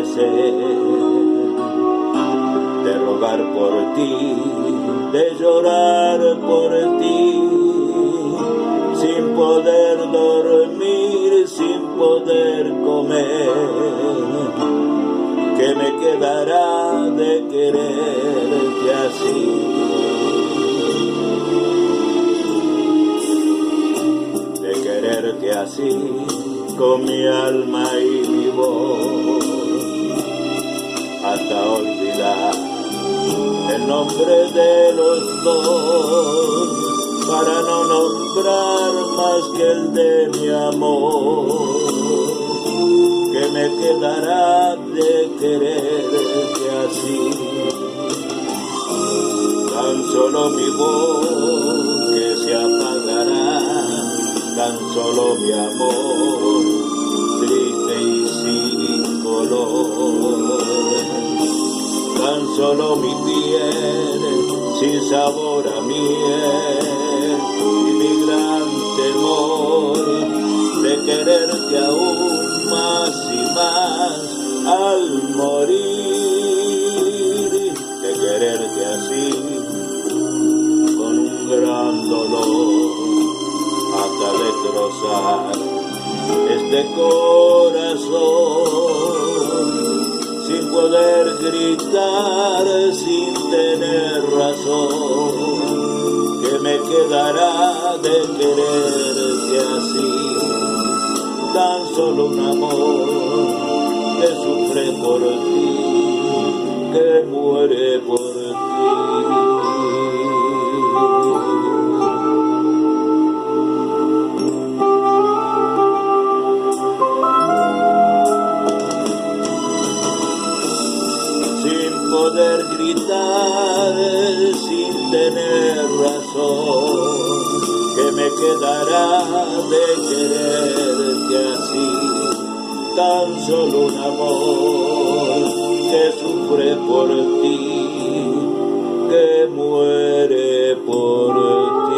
deseo de rogar por ti, de llorar por ti, sin poder dormir, sin poder comer. ¿Qué me quedará de quererte así? De quererte así, con mi alma y mi voz, hasta olvidar el nombre de los dos, para no nombrar más que el de mi amor. ¿Qué me quedará de quererte así? Tan solo mi voz que se apagará, tan solo mi amor, triste y sin color. Tan solo mi piel, sin sabor a miel, y mi gran temor de quererte aún más y más al morir, de quererte así, con un gran dolor, hasta destrozar este corazón, sin poder gritar, sin tener razón. ¿Qué me quedará de quererte así? Tan solo un amor que sufre por ti, que muere por ti. Poder gritar sin tener razón, ¿qué me quedará de quererte así? Tan solo un amor que sufre por ti, que muere por ti.